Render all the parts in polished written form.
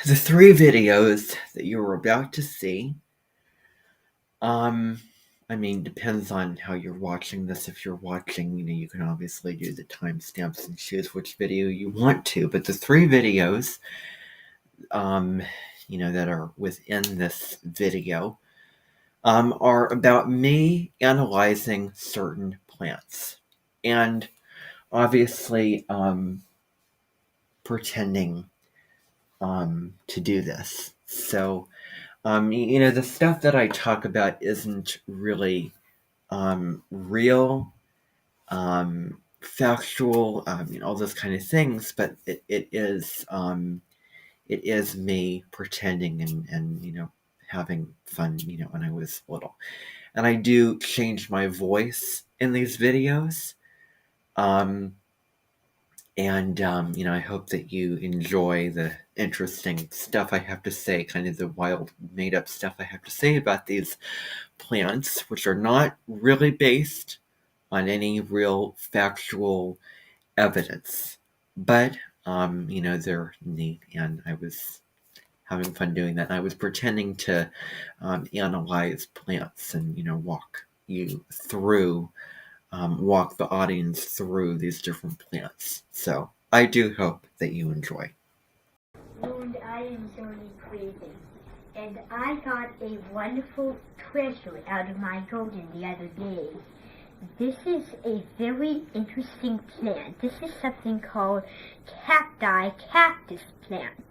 The three videos that you were about to see, depends on how you're watching this. If you're watching, you can obviously do the timestamps and choose which video you want to, but the three videos, that are within this video, are about me analyzing certain plants and obviously, pretending, to do this. So, the stuff that I talk about isn't really real, factual, all those kind of things, but it is me pretending and having fun, when I was little. And I do change my voice in these videos. I hope that you enjoy the interesting stuff I have to say, kind of the wild, made-up stuff I have to say about these plants, which are not really based on any real factual evidence. But, they're neat, and I was having fun doing that. And I was pretending to analyze plants and, walk the audience through these different plants. So I do hope that you enjoy. And I am Zoe Crazy, and I got a wonderful treasure out of my garden the other day. This is a very interesting plant. This is something called cactus plant.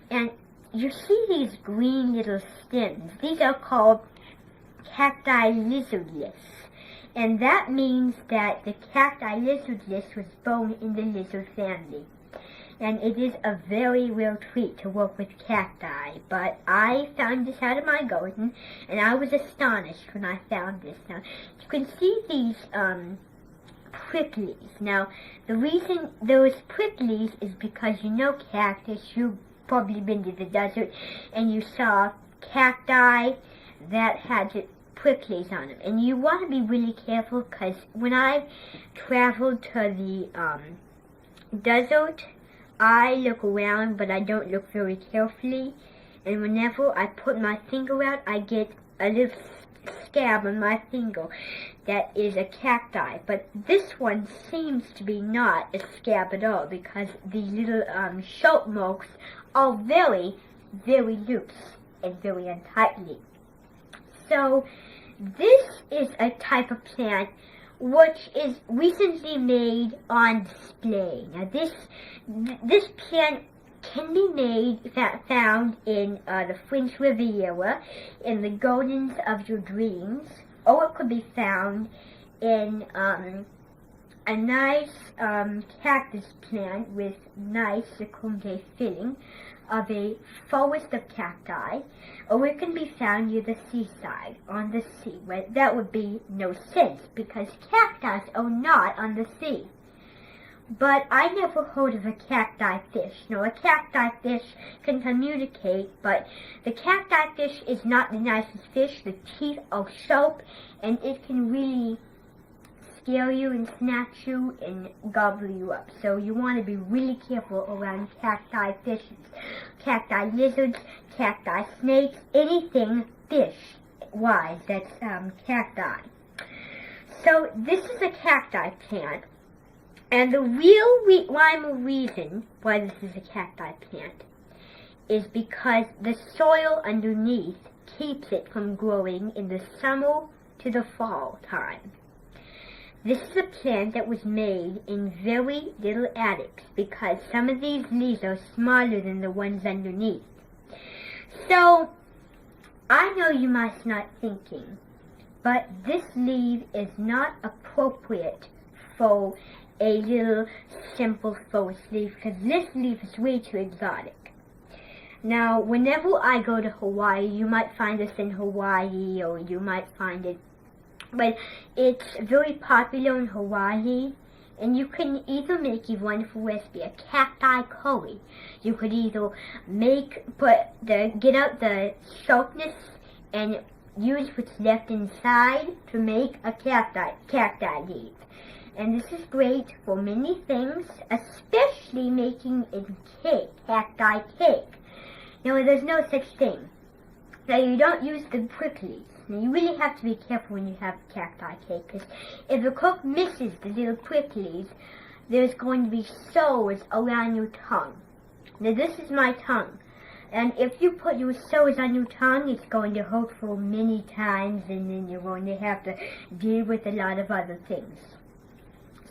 And you see these green little stems. These are called cacti lizardless. And that means that the cacti lizardless was born in the lizard family. And it is a very real treat to work with cacti. But I found this out of my garden, and I was astonished when I found this. Now, you can see these pricklies. Now, the reason those pricklies is because cactus. You've probably been to the desert, and you saw cacti that had pricklies on them. And you want to be really careful, because when I traveled to the desert, I look around, but I don't look very carefully. And whenever I put my finger out, I get a little scab on my finger that is a cacti. But this one seems to be not a scab at all, because the little sharp marks are very, very loose and very untightly. So this is a type of plant which is recently made on display. Now this plant can be found in the French Riviera, in the gardens of your dreams, or it could be found in a nice cactus plant with nice seconde filling of a forest of cacti, or it can be found near the seaside, on the sea, where that would be no sense, because cacti are not on the sea. But I never heard of a cacti fish. Now, a cacti fish can communicate, but the cacti fish is not the nicest fish. The teeth are sharp, and it can really scare you and snatch you and gobble you up. So you want to be really careful around cacti fishes, cacti lizards, cacti snakes, anything fish-wise that's cacti. So this is a cacti plant, and the real rhyme or reason why this is a cacti plant is because the soil underneath keeps it from growing in the summer to the fall time. This is a plant that was made in very little attics, because some of these leaves are smaller than the ones underneath. So, I know you must not thinking, but this leaf is not appropriate for a little simple forest leaf, because this leaf is way too exotic. Now, whenever I go to Hawaii, you might find this in Hawaii, or you might find it, but it's very popular in Hawaii, and you can either make a wonderful recipe, a cacti curry. You could either get out the sharpness and use what's left inside to make a cacti leaf. And this is great for many things, especially making a cake, cacti cake. Now, there's no such thing. Now, you don't use the pricklies. Now, you really have to be careful when you have cacti cake, because if the cook misses the little pricklies, there's going to be sores around your tongue. Now, this is my tongue. And if you put your sores on your tongue, it's going to hurt for many times, and then you're going to have to deal with a lot of other things.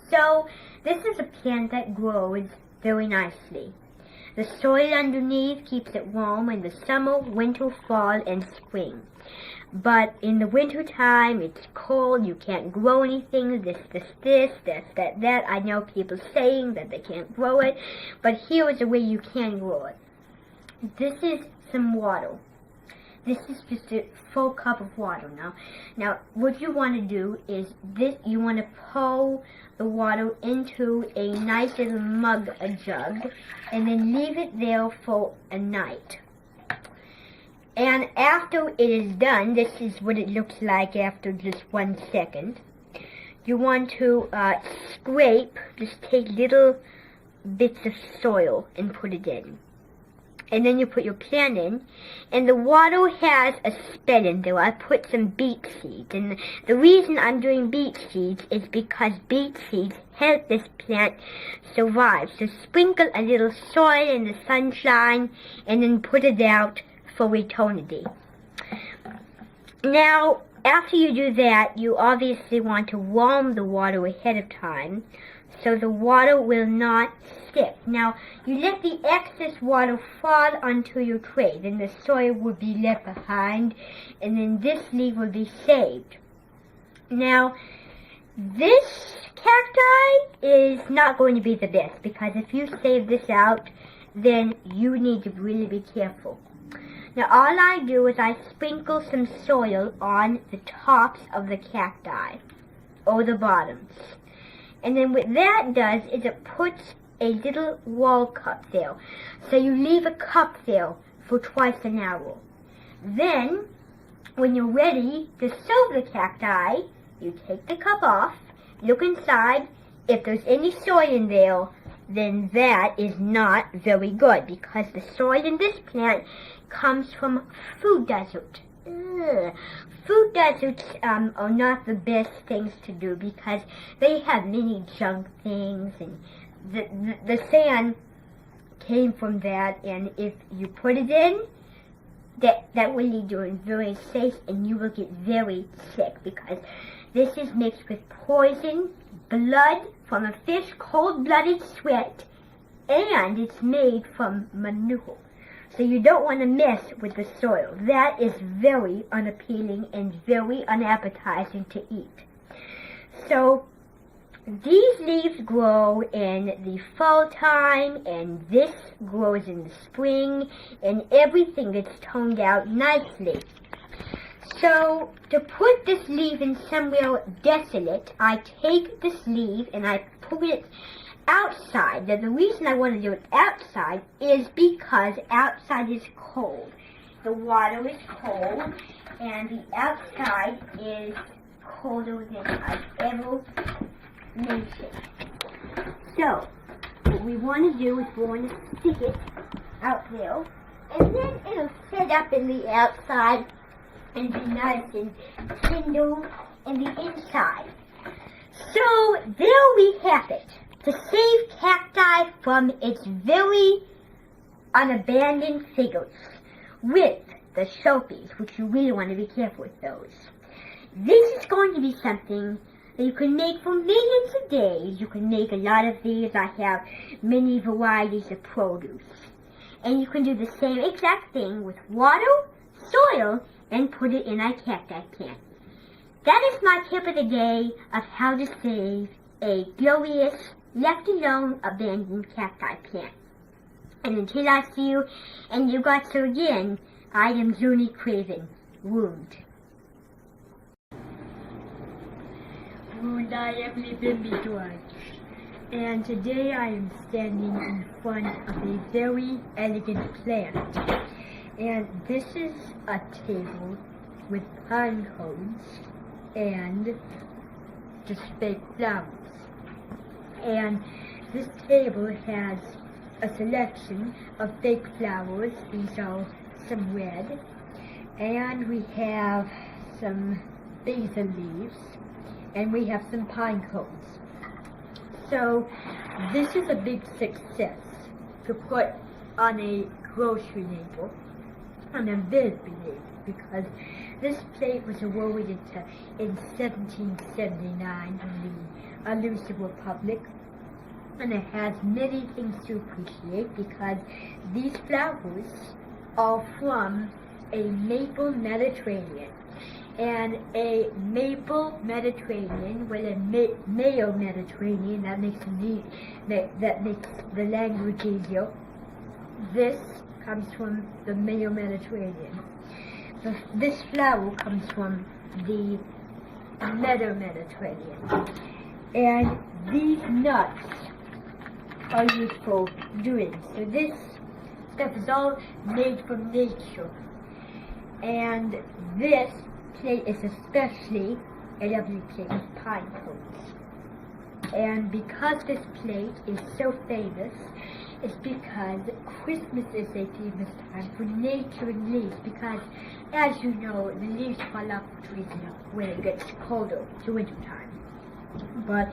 So, this is a plant that grows very nicely. The soil underneath keeps it warm in the summer, winter, fall, and spring. But in the winter time, it's cold, you can't grow anything, this, that. I know people saying that they can't grow it, but here is a way you can grow it. This is some water. This is just a full cup of water now. Now, what you want to do is you want to pour the water into a nice little mug, a jug, and then leave it there for a night. And after it is done, this is what it looks like after just 1 second. You want to scrape, just take little bits of soil and put it in. And then you put your plant in, and the water has a spell in there. I put some beet seeds, and the reason I'm doing beet seeds is because beet seeds help this plant survive. So sprinkle a little soil in the sunshine, and then put it out for eternity. Now, after you do that, you obviously want to warm the water ahead of time, so the water will not stick. Now, you let the excess water fall onto your tray, then the soil will be left behind, and then this leaf will be saved. Now, this cacti is not going to be the best, because if you save this out, then you need to really be careful. Now, all I do is I sprinkle some soil on the tops of the cacti, or the bottoms. And then what that does is it puts a little wall cup there. So you leave a cup there for twice an hour. Then, when you're ready to serve the cacti, you take the cup off, look inside. If there's any soil in there, then that is not very good, because the soil in this plant comes from food desert. Food deserts are not the best things to do, because they have many junk things, and the sand came from that, and if you put it in, that will lead you very safe, and you will get very sick, because this is mixed with poison, blood from a fish, cold-blooded sweat, and it's made from manure. So you don't want to mess with the soil. That is very unappealing and very unappetizing to eat. So these leaves grow in the fall time, and this grows in the spring, and everything gets toned out nicely. So to put this leaf in somewhere desolate, I take this leaf and I put it outside. Now, the reason I want to do it outside is because outside is cold. The water is cold, and the outside is colder than I've ever mentioned. So, what we want to do is we want to stick it out there, and then it'll set up in the outside and be nice and tender in the inside. So, there we have it. To save cacti from its very unabandoned figures with the sharpies, which you really want to be careful with those. This is going to be something that you can make for millions of days. You can make a lot of these. I have many varieties of produce. And you can do the same exact thing with water, soil, and put it in a cacti plant. That is my tip of the day of how to save a glorious, left alone, abandoned cacti plant. And until I see you and you got so again, I am Zuni Craven. Wound. Wound, I am living Midway. And today I am standing in front of a very elegant plant. And this is a table with pine cones and just fake flowers. And this table has a selection of fake flowers. These are some red, and we have some basil leaves, and we have some pine cones. So this is a big success to put on a grocery label, on a Visby label, because this plate was awarded in 1779 in the elusive Republic, and it has many things to appreciate because these flowers are from a maple Mediterranean. And a maple Mediterranean with a Mayo Mediterranean, that makes the language easier. This comes from the Mayo Mediterranean. This flower comes from the Meadow Mediterranean. And these nuts are used for doing. So this stuff is all made from nature. And this plate is especially a lovely plate with pine cones. And because this plate is so famous, it's because Christmas is a famous time for nature and leaves, because as you know, the leaves fall off the trees when it gets colder to winter time. But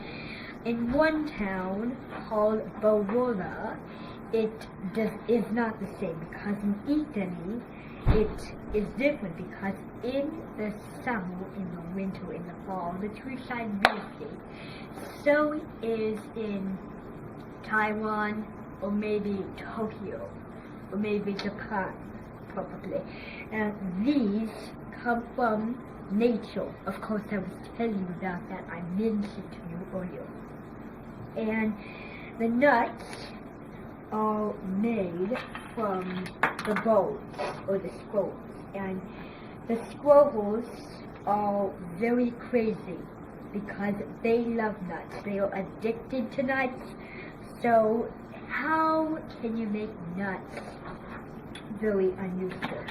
in one town called Barora, it is not the same, because in Italy it is different, because in the summer, in the winter, in the fall, the trees shine beautifully. So is in Taiwan, or maybe Tokyo, or maybe Japan, probably. And these come from nature. Of course, I was telling you about that. I mentioned to you earlier. And the nuts are made from the bones, or the squirrels. And the squirrels are very crazy because they love nuts. They are addicted to nuts. So how can you make nuts very unusual?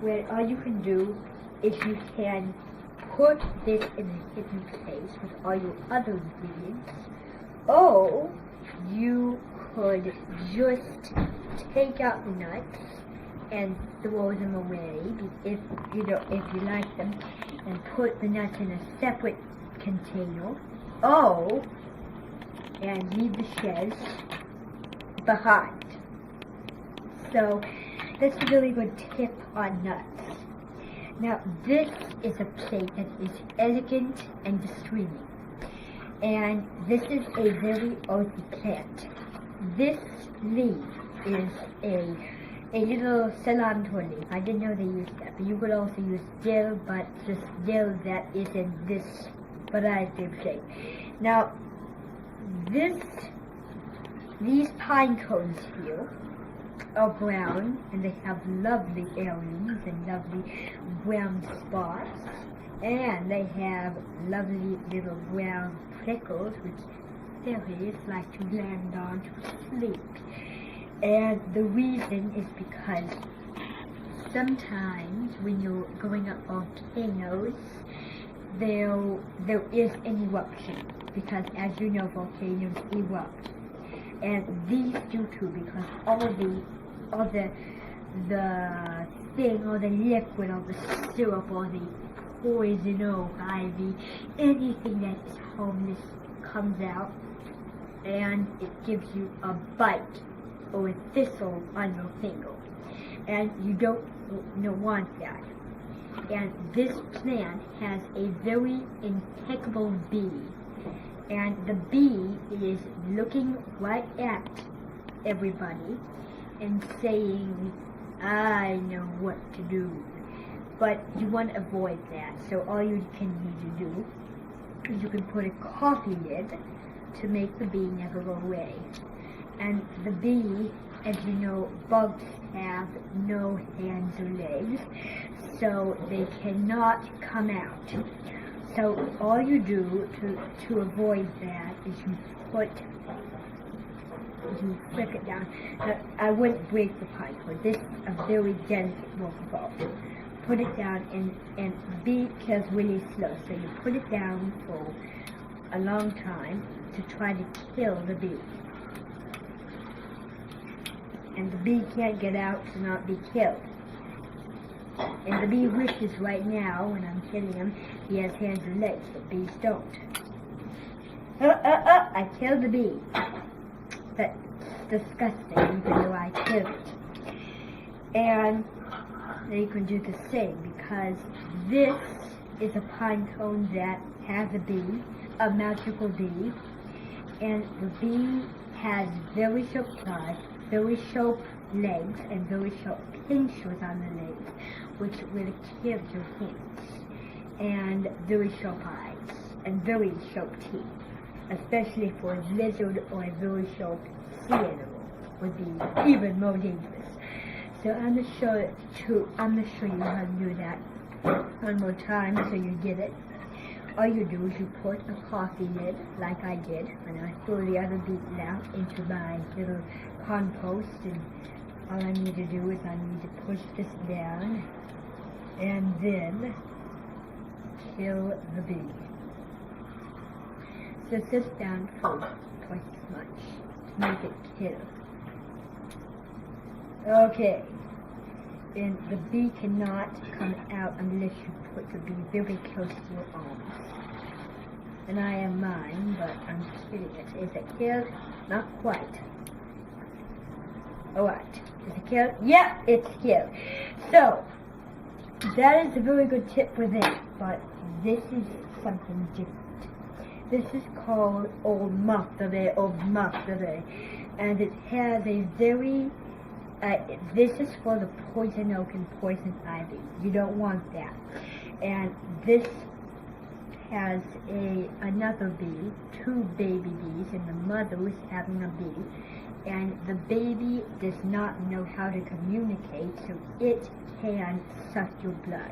Well, all you can do is you can put this in a hidden place with all your other ingredients, or you could just take out the nuts and throw them away if you like them, and put the nuts in a separate container, and leave the shells behind. So that's a really good tip on nuts. Now this is a plate that is elegant and discreet, and this is a very earthy plant. This leaf is a little cilantro leaf. I didn't know they used that, but you could also use dill, but just dill that is in this variety of shape. Now these pine cones here are brown, and they have lovely earrings and lovely brown spots, and they have lovely little brown prickles which fairies like to land on to sleep. And the reason is because sometimes when you're going up volcanoes, there is an eruption, because as you know, volcanoes erupt. And these do too, because all the thing, or the liquid, or the syrup, or the poison, or ivy, anything that is harmless comes out, and it gives you a bite or a thistle on your finger, and you don't want that. And this plant has a very impeccable bee, and the bee is looking right at everybody and saying, I know what to do. But you want to avoid that, so all you can need to do is you can put a coffee lid to make the bee never go away. And the bee, as you know, bugs have no hands or legs, so they cannot come out. So all you do to avoid that is you flick it down. Now, I wouldn't break the pine cone. This is a very delicate work of art. Put it down and bee kills really slow. So you put it down for a long time to try to kill the bee. and the bee can't get out to not be killed. And the bee wishes right now, when I'm killing him, he has hands and legs, but bees don't. I killed the bee. That's disgusting, even though I killed it. And they can do the same, because this is a pine cone that has a bee, a magical bee, and the bee has very sharp claws, very sharp legs, and very sharp pincers on the legs, which will give your hands, and very sharp eyes, and very sharp teeth, especially for a lizard or a very sharp sea animal would be even more dangerous. So I'm gonna show you how to do that one more time so you get it. All you do is you put a coffee lid, like I did, and I throw the other beets out into my little compost, and all I need to do is I need to push this down and then kill the bee. So sit down for twice as much to make it kill. Okay. And the bee cannot come out unless you put the bee very close to your arms. And I am mine, but I'm killing it. Is it killed? Not quite. Alright. Is it killed? Yeah, it's killed. So, that is a very good tip for them, but this is something different. This is called Old Martha, and it has a very this is for the poison oak and poison ivy. You don't want that. And this has another bee, two baby bees, and the mother is having a bee. And the baby does not know how to communicate, so it can suck your blood,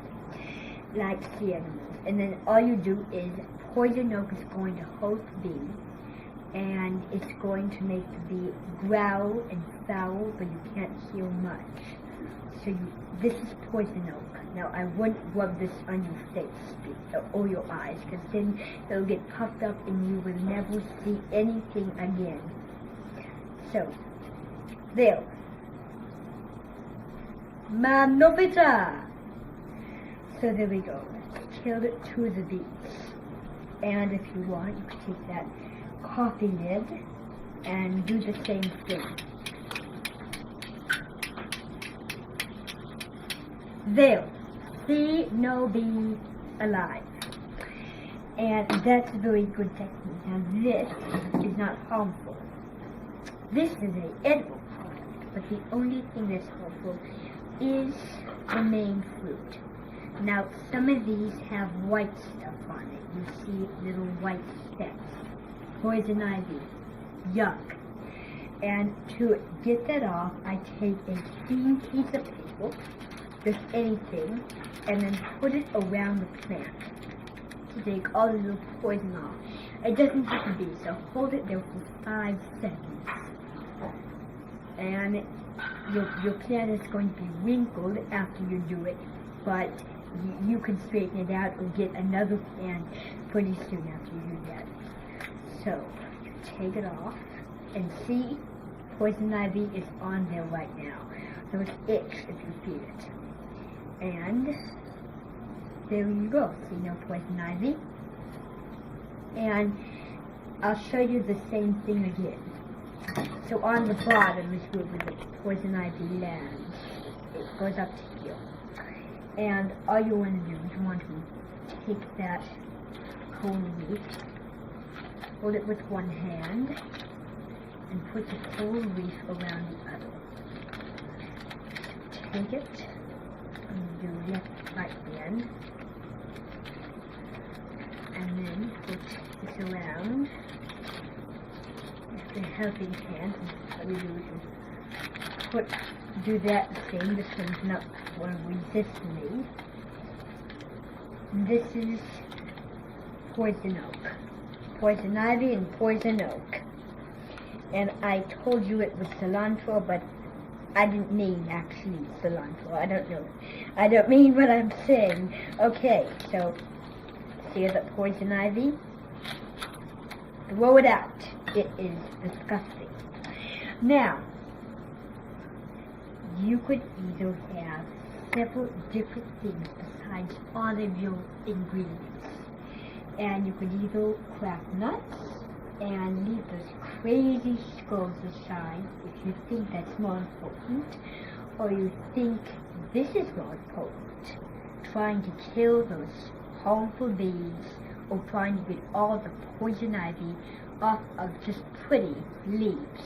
like sea animals. And then all you do is poison oak is going to hold the bee, and it's going to make the bee growl and foul, but you can't hear much. So this is poison oak. Now I wouldn't rub this on your face or your eyes, because then it'll get puffed up and you will never see anything again. So, there. Manovita! So there we go. Killed two of the bees. And if you want, you can take that coffee lid and do the same thing. There. See no bee alive. And that's a very good technique. Now this is not harmful. This is an edible product, but the only thing that's harmful is the main fruit. Now some of these have white stuff on it. You see little white specks. Poison ivy. Yuck. And to get that off, I take a clean piece of paper, just anything, and then put it around the plant to take all the little poison off. It doesn't have to be, so hold it there for 5 seconds. And your plant is going to be wrinkled after you do it, but you can straighten it out or get another plant pretty soon after you do that. So, you take it off, and see, poison ivy is on there right now. So it's itch if you feel it. And there you go. See, no poison ivy. And I'll show you the same thing again. So on the bottom is where the poison ivy lands. It goes up to here. And all you want to do is you want to take that whole leaf, hold it with one hand, and put the whole leaf around the other. Take it, and do left right hand, and then put this around. The helping hand, and we do that the same. This one's not going to resist me. This is poison oak, poison ivy, and poison oak. And I told you it was cilantro, but I didn't mean actually cilantro. I don't know. I don't mean what I'm saying. Okay, so see the poison ivy. Throw it out. It is disgusting. Now, you could either have several different things besides all of your ingredients. And you could either crack nuts and leave those crazy skulls aside if you think that's more important, or you think this is more important, trying to kill those harmful bees or trying to get all the poison ivy off of just pretty leaves.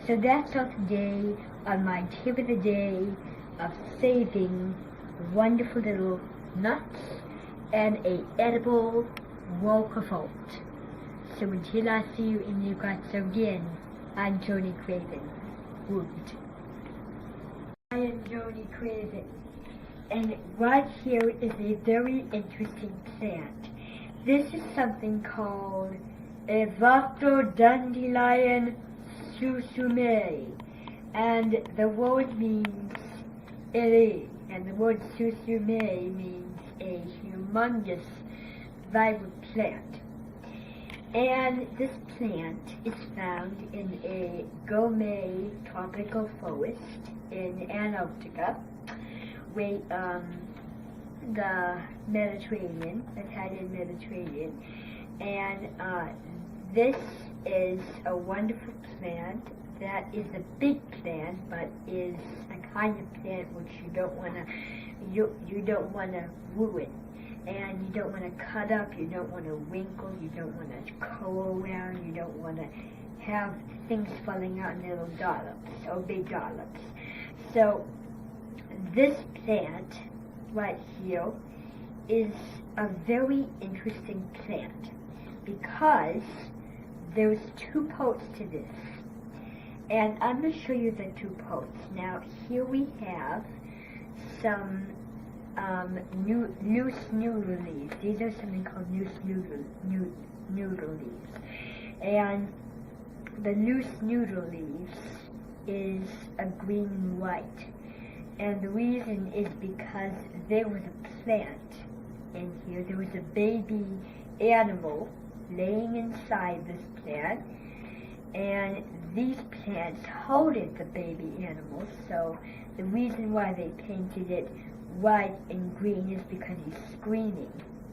So that's all today on my tip of the day of saving wonderful little nuts and a edible walk of oat. So until I see you in your guts again, I'm Joni Craven. Wood. I am Joni Craven, and right here is a very interesting plant. This is something called a Dandelion susume, and the word means ele, and the word susume means a humongous vibrant plant. And this plant is found in a gourmet tropical forest in Antarctica, where the Mediterranean, the Italian Mediterranean, and this is a wonderful plant that is a big plant, but is a kind of plant which you don't want to ruin. And you don't want to cut up, you don't want to wrinkle, you don't want to curl around, you don't want to have things falling out in little dollops or big dollops. So this plant right here is a very interesting plant because there's two parts to this. And I'm going to show you the two parts. Now here we have some loose noodle leaves. These are something called loose noodle leaves. And the loose noodle leaves is a green and white. And the reason is because there was a plant in here. There was a baby animal laying inside this plant. And these plants holded the baby animal. So the reason why they painted it white and green is because he's screaming,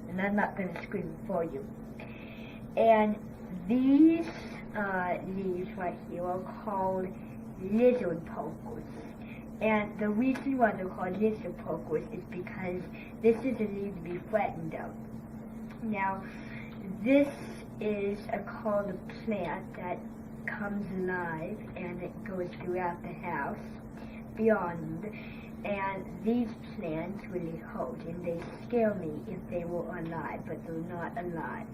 and I'm not going to scream for you. And these leaves right here are called lizard pokers. And the reason why they're called lizard pokers is because this is a leaf to be flattened out. Now, this is called a plant that comes alive and it goes throughout the house beyond. And these plants really hold, and they scare me if they were alive, but they're not alive.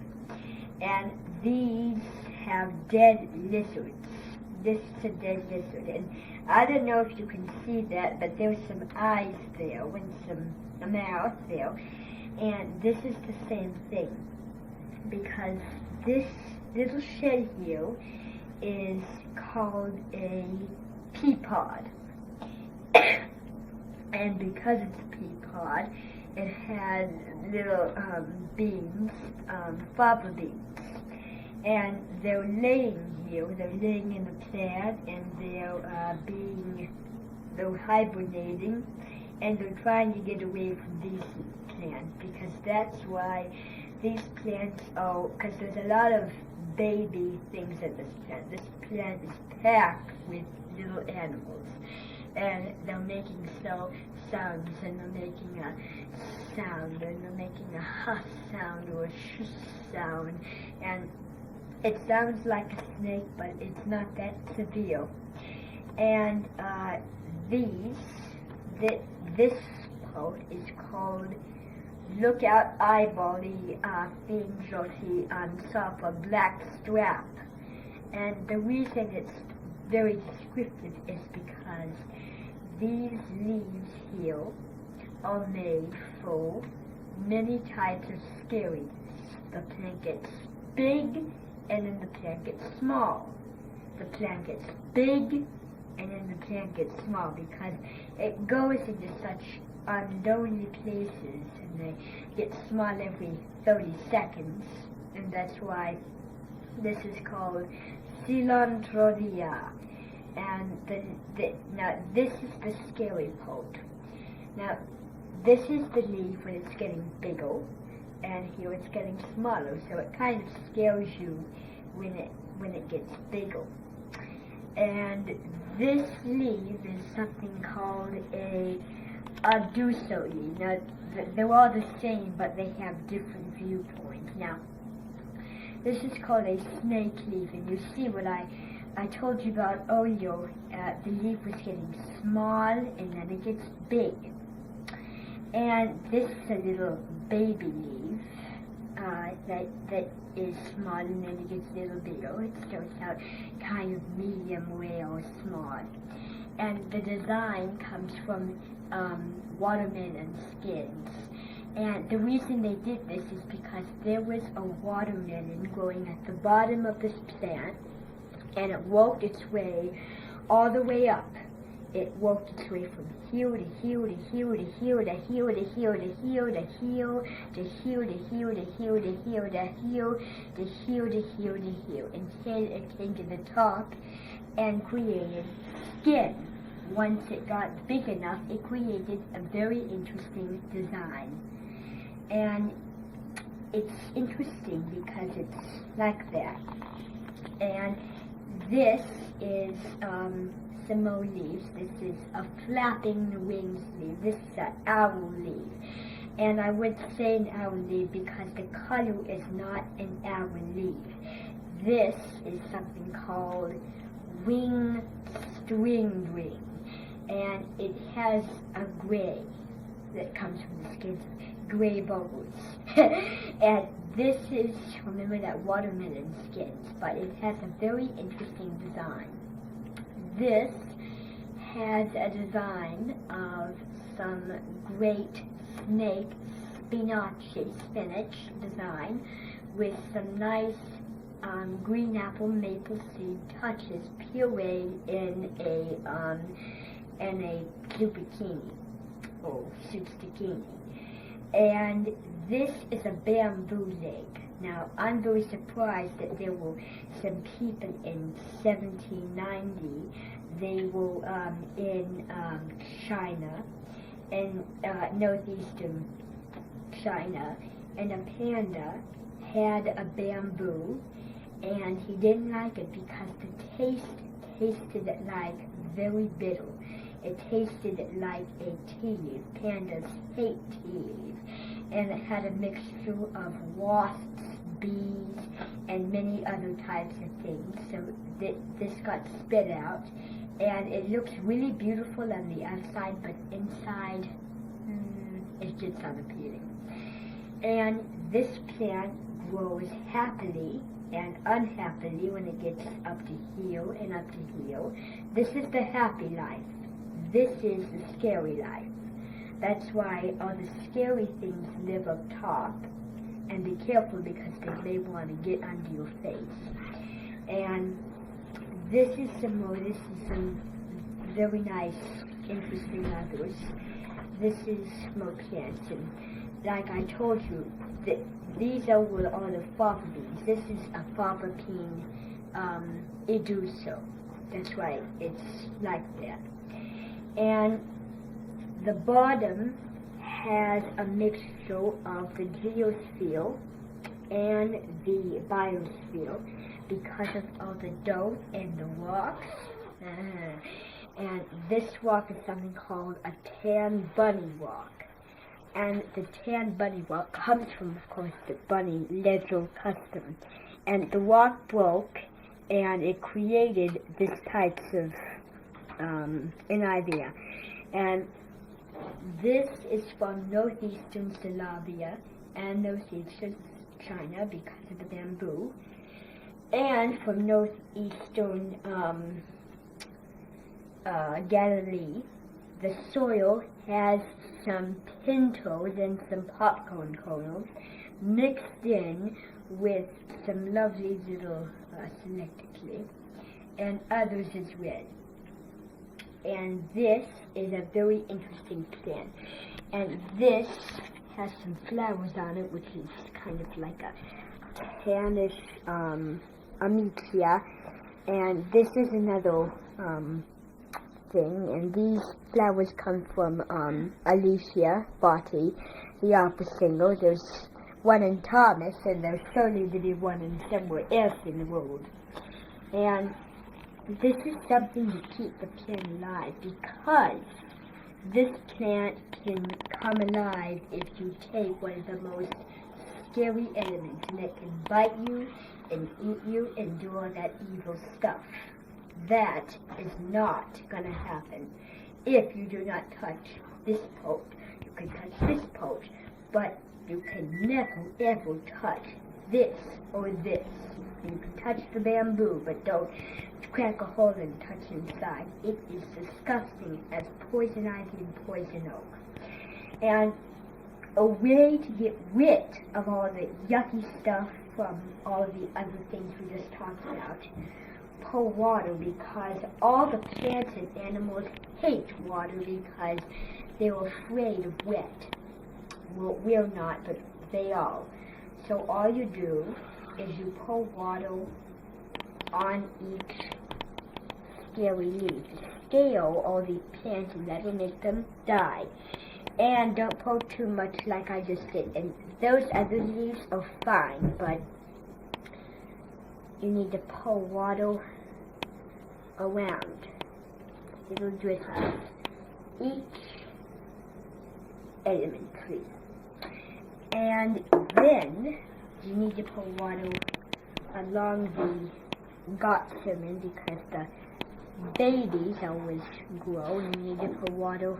And these have dead lizards. This is a dead lizard, and I don't know if you can see that, but there's some eyes there and a mouth there, and this is the same thing, because this little shed here is called a pea pod. And because it's a pea pod, it has little beans, fava beans. And they're laying here, they're laying in the plant, and they're hibernating, and they're trying to get away from these plants, because that's why these plants are, because there's a lot of baby things in this plant. This plant is packed with little animals. And they're making sounds, and they're making a sound, and they're making a huff sound or a shush sound, and it sounds like a snake, but it's not that severe. And this part is called Lookout Eyeball, the things or the soft black strap. And the reason it's very descriptive is because these leaves here are made for many types of scariness. The plant gets big, and then the plant gets small. The plant gets big, and then the plant gets small, because it goes into such unlonely places, and they get small every 30 seconds, and that's why this is called Cilantropia. And now this is the scary part. Now this is the leaf when it's getting bigger, and here it's getting smaller, so it kind of scares you when it gets bigger. And this leaf is something called a adducer leaf. Now they're all the same, but they have different viewpoints. Now this is called a snake leaf, and you see what I told you about earlier. The leaf was getting small, and then it gets big. And this is a little baby leaf that is small, and then it gets a little bigger. It starts out kind of medium rare or small. And the design comes from watermelon skins. And the reason they did this is because there was a watermelon growing at the bottom of this plant, and it worked its way all the way up. It worked its way from here to here to here to here to here to here to here to here to here to here to here to here to here to here to here to here until it came to the top and created skin. Once it got big enough, it created a very interesting design. And it's interesting because it's like that. And this is some more leaves. This is a flapping wings leaf. This is an owl leaf. And I would say an owl leaf because the color is not an owl leaf. This is something called wing string ring. And it has a gray that comes from the skins, gray bubbles. And this is, remember that watermelon skins, but it has a very interesting design. This has a design of some great snake spinach design with some nice green apple maple seed touches pureed in a zucchini or soup zucchini. And this is a bamboo leg. Now, I'm very surprised that there were some people in 1790, they were in China, in northeastern China, and a panda had a bamboo, and he didn't like it because the taste tasted like very bitter. It tasted like a tea leaf. Pandas hate tea leaves. And it had a mixture of wasps, bees, and many other types of things. So this got spit out. And it looks really beautiful on the outside, but inside, it's just unappealing. And this plant grows happily and unhappily when it gets up to here and up to here. This is the happy life. This is the scary life. That's why all the scary things live up top. And be careful because they may want to get under your face. And this is some very nice, interesting others. This is more plants. And like I told you, these are all the fava beans. This is a fava bean eduso. That's why it's like that. And the bottom has a mixture of the geosphere and the biosphere because of all the dirt and the rocks. And this rock is something called a tan bunny rock. And the tan bunny rock comes from, of course, the bunny leather custom. And the rock broke, and it created this types of an idea. And this is from northeastern Siberia and northeastern China because of the bamboo, and from northeastern Galilee. The soil has some pintos and some popcorn kernels mixed in with some lovely little synectically, and others as well. And this is a very interesting plant. And this has some flowers on it, which is kind of like a tannish amicia. And this is another thing, and these flowers come from Alicia Barty, the opera singer. There's one in Thomas, and there's certainly to be one in somewhere else in the world. And this is something to keep the plant alive, because this plant can come alive if you take one of the most scary elements, and it can bite you and eat you and do all that evil stuff. That is not going to happen if you do not touch this pot. You can touch this pot, but you can never ever touch this or this. You can touch the bamboo, but don't crack a hole and touch inside. It is disgusting as poison ivy and poison oak. And a way to get rid of all the yucky stuff from all of the other things we just talked about, pour water, because all the plants and animals hate water because they're afraid of wet. Well, we're not, but they are. So all you do is you pour water on each scaly leaf. Scale all the plants and that will make them die. And don't pour too much like I just did. And those other leaves are fine, but you need to pour water around. Little drizzles. Each elementary. And then you need to pour water along the gossamer because the babies always grow, and you need to pour water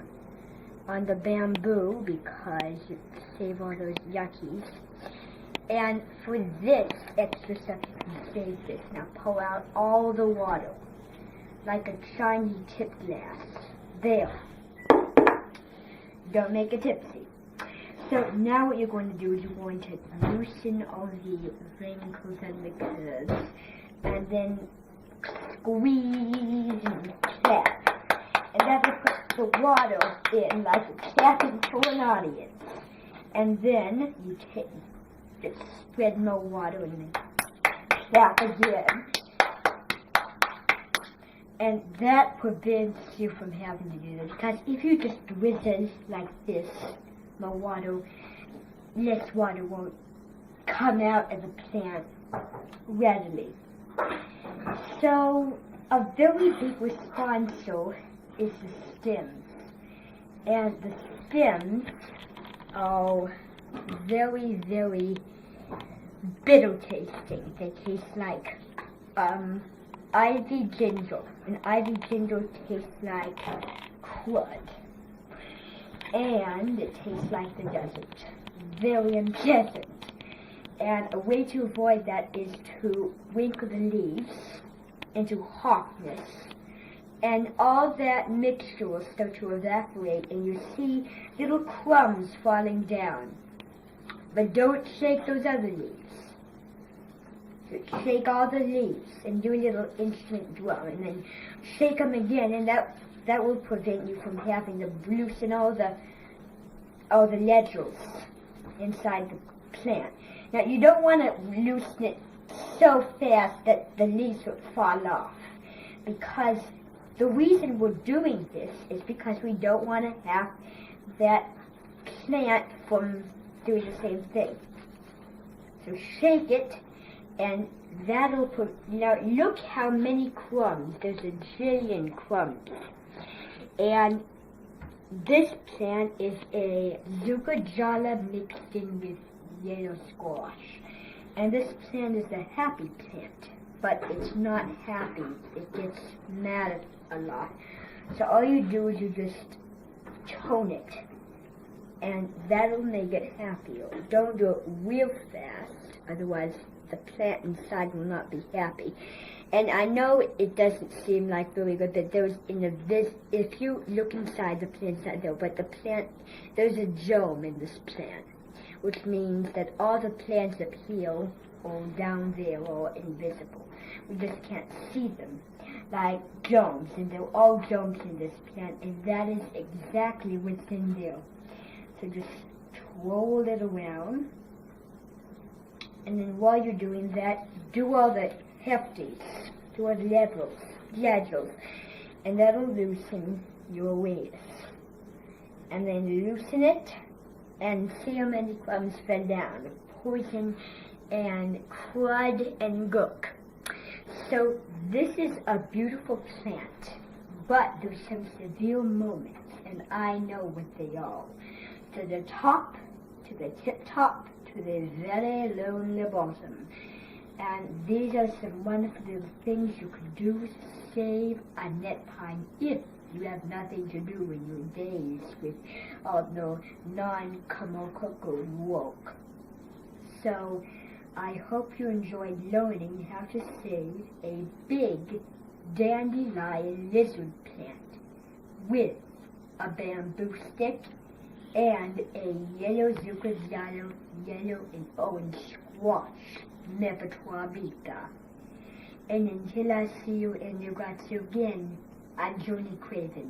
on the bamboo because it saves all those yuckies. And for this extra stuff, you can save this. Now pour out all the water like a shiny tip glass. There. Don't make it tipsy. So now what you're going to do is you're going to loosen all the wrinkles and the curves, and then squeeze and tap. And that will put the water in like a tapping to an audience. And then you just spread more water and then tap again. And that prevents you from having to do this. Because if you just drizzle like this, more water, less water won't come out of the plant readily. So a very big responser is the stems. And the stems are very, very bitter tasting. They taste like ivy ginger. And ivy ginger tastes like crud. And it tastes like the desert. Very unpleasant. And a way to avoid that is to wrinkle the leaves into hardness. And all that mixture will start to evaporate, and you see little crumbs falling down. But don't shake those other leaves. So shake all the leaves and do a little instrument drum, and then shake them again, and that will prevent you from having to loosen all the ledgers inside the plant. Now you don't want to loosen it so fast that the leaves would fall off, because the reason we're doing this is because we don't want to have that plant from doing the same thing. So shake it, and that'll put, now look how many crumbs, there's a jillion crumbs. And this plant is a zucchajala mixed in with yellow squash. And this plant is a happy plant, but it's not happy. It gets mad a lot. So all you do is you just tone it, and that'll make it happier. Don't do it real fast, otherwise the plant inside will not be happy. And I know it doesn't seem like very good, but there's if you look inside the plant, it's not there, but the plant, there's a germ in this plant, which means that all the plants up here or down there are invisible. We just can't see them, like germs, and they're all germs in this plant, and that is exactly what's in there. So just twirl it around, and then while you're doing that, do all the hefties, do all the ledgers, and that'll loosen your waist. And then loosen it, and see how many crumbs fell down. Poison and crud and gook. So this is a beautiful plant, but there's some severe moments, and I know what they are. To the top, to the tip top, to the very lonely bottom. And these are some wonderful little things you can do to save a net pine if you have nothing to do in your days with all the non-commercial work. So I hope you enjoyed learning how to save a big dandelion lizard plant with a bamboo stick and a yellow zucchini, yellow and orange squash, Nevertwabica. And until I see you in your guts again, I'm Joni Craven.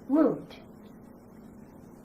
Woot!